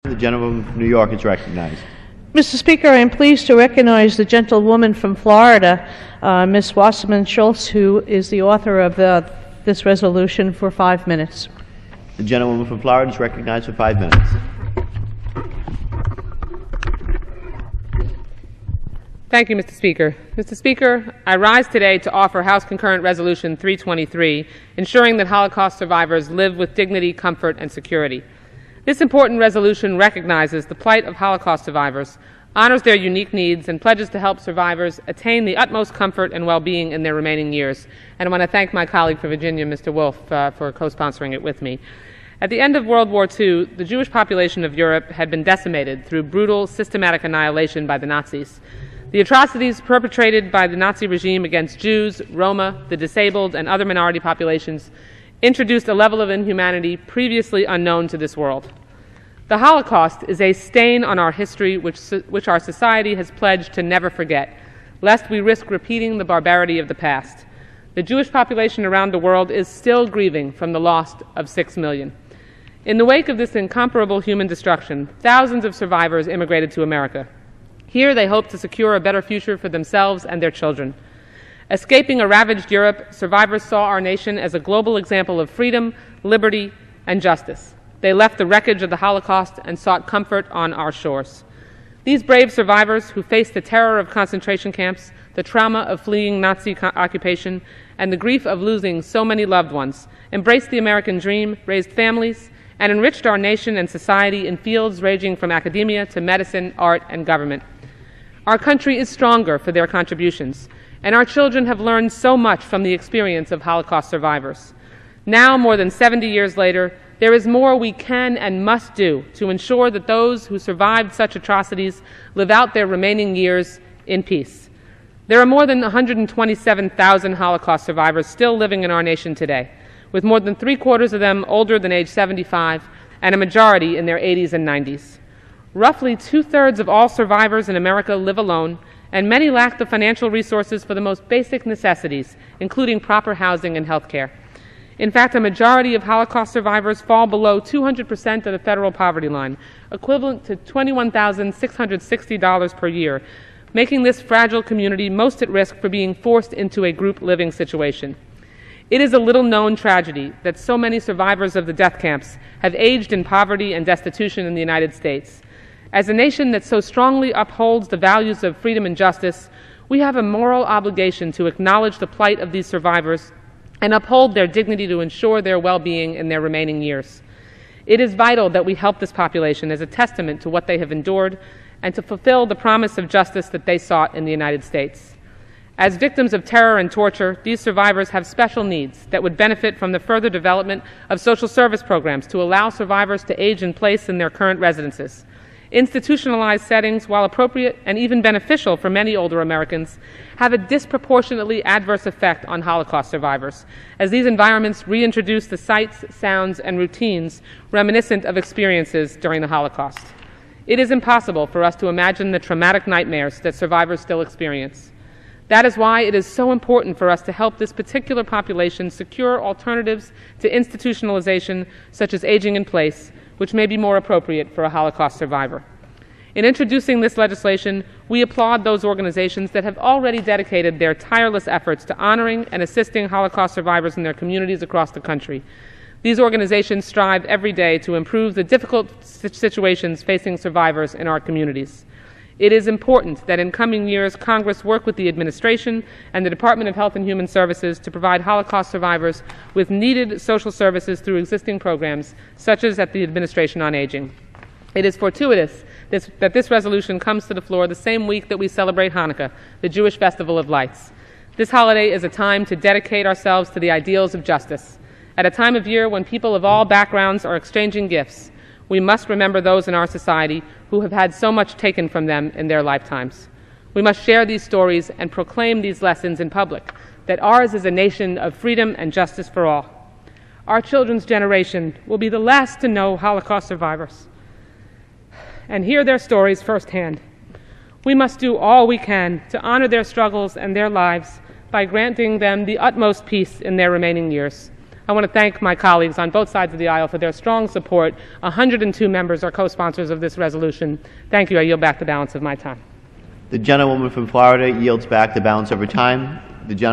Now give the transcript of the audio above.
The gentleman from New York is recognized. Mr. Speaker, I am pleased to recognize the gentlewoman from Florida, Ms. Wasserman Schultz, who is the author of this resolution, for 5 minutes. The gentlewoman from Florida is recognized for 5 minutes. Thank you, Mr. Speaker. Mr. Speaker, I rise today to offer House Concurrent Resolution 323, ensuring that Holocaust survivors live with dignity, comfort, and security. This important resolution recognizes the plight of Holocaust survivors, honors their unique needs, and pledges to help survivors attain the utmost comfort and well-being in their remaining years. And I want to thank my colleague for Virginia, Mr. Wolf, for co-sponsoring it with me. At the end of World War II, the Jewish population of Europe had been decimated through brutal, systematic annihilation by the Nazis. The atrocities perpetrated by the Nazi regime against Jews, Roma, the disabled, and other minority populations introduced a level of inhumanity previously unknown to this world. The Holocaust is a stain on our history which our society has pledged to never forget, lest we risk repeating the barbarity of the past. The Jewish population around the world is still grieving from the loss of 6 million. In the wake of this incomparable human destruction, thousands of survivors immigrated to America. Here they hope to secure a better future for themselves and their children. Escaping a ravaged Europe, survivors saw our nation as a global example of freedom, liberty, and justice. They left the wreckage of the Holocaust and sought comfort on our shores. These brave survivors, who faced the terror of concentration camps, the trauma of fleeing Nazi occupation, and the grief of losing so many loved ones, embraced the American dream, raised families, and enriched our nation and society in fields ranging from academia to medicine, art, and government. Our country is stronger for their contributions, and our children have learned so much from the experience of Holocaust survivors. Now, more than 70 years later, there is more we can and must do to ensure that those who survived such atrocities live out their remaining years in peace. There are more than 127,000 Holocaust survivors still living in our nation today, with more than 3/4 of them older than age 75 and a majority in their 80s and 90s. Roughly 2/3 of all survivors in America live alone, and many lack the financial resources for the most basic necessities, including proper housing and health care. In fact, a majority of Holocaust survivors fall below 200% of the federal poverty line, equivalent to $21,660 per year, making this fragile community most at risk for being forced into a group living situation. It is a little-known tragedy that so many survivors of the death camps have aged in poverty and destitution in the United States. As a nation that so strongly upholds the values of freedom and justice, we have a moral obligation to acknowledge the plight of these survivors and uphold their dignity to ensure their well-being in their remaining years. It is vital that we help this population as a testament to what they have endured and to fulfill the promise of justice that they sought in the United States. As victims of terror and torture, these survivors have special needs that would benefit from the further development of social service programs to allow survivors to age in place in their current residences. Institutionalized settings, while appropriate and even beneficial for many older Americans, have a disproportionately adverse effect on Holocaust survivors, as these environments reintroduce the sights, sounds, and routines reminiscent of experiences during the Holocaust. It is impossible for us to imagine the traumatic nightmares that survivors still experience. That is why it is so important for us to help this particular population secure alternatives to institutionalization, such as aging in place, which may be more appropriate for a Holocaust survivor. In introducing this legislation, we applaud those organizations that have already dedicated their tireless efforts to honoring and assisting Holocaust survivors in their communities across the country. These organizations strive every day to improve the difficult situations facing survivors in our communities. It is important that in coming years, Congress work with the administration and the Department of Health and Human Services to provide Holocaust survivors with needed social services through existing programs, such as at the Administration on Aging. It is fortuitous that this resolution comes to the floor the same week that we celebrate Hanukkah, the Jewish Festival of Lights. This holiday is a time to dedicate ourselves to the ideals of justice. At a time of year when people of all backgrounds are exchanging gifts, we must remember those in our society who have had so much taken from them in their lifetimes. We must share these stories and proclaim these lessons in public, that ours is a nation of freedom and justice for all. Our children's generation will be the last to know Holocaust survivors and hear their stories firsthand. We must do all we can to honor their struggles and their lives by granting them the utmost peace in their remaining years. I want to thank my colleagues on both sides of the aisle for their strong support. 102 members are co-sponsors of this resolution. Thank you. I yield back the balance of my time. The gentlewoman from Florida yields back the balance of her time. The gentleman